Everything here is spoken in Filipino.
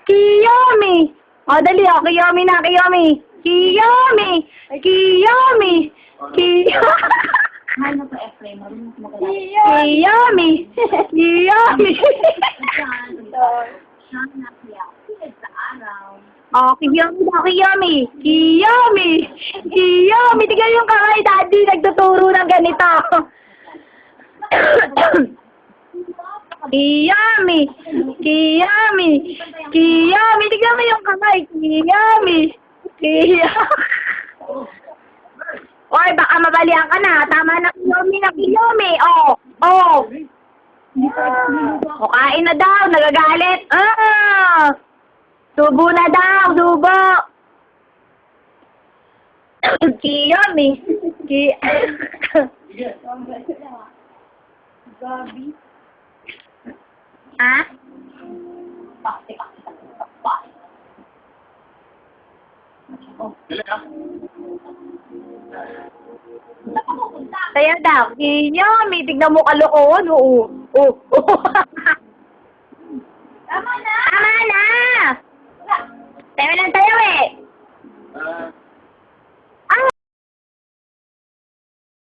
Kiyomi. O, dali o. Kiyomi na, Kiyomi. Kiyomi. Kiyomi. Kiyomi. Mahal na pa Efrain, marunong ko magalang. Kiyomi. Kiyomi. Siya na siya. Silid sa araw. Oh, Kiyomi na, Kiyomi. Kiyomi. Kiyomi. Tignan yung kakay, daddy. Nagtuturo ng ganito. Kiyomi. Kiyomi. Kiyomi. Tignan mo yung kamay. Kiyomi. Kiyomi. Oy, baka mabalian ka na. Tama na, Kiyomi na, Kiyomi. Oh, oh. O, kain na daw. Nagagalit. Ah! Subo na daw. Subo. Kiyomi. Gabi. Ha? Kaya daw, Kiyomi, tignan mo kalokohan. Oo. Oo. Tama na! Tama na!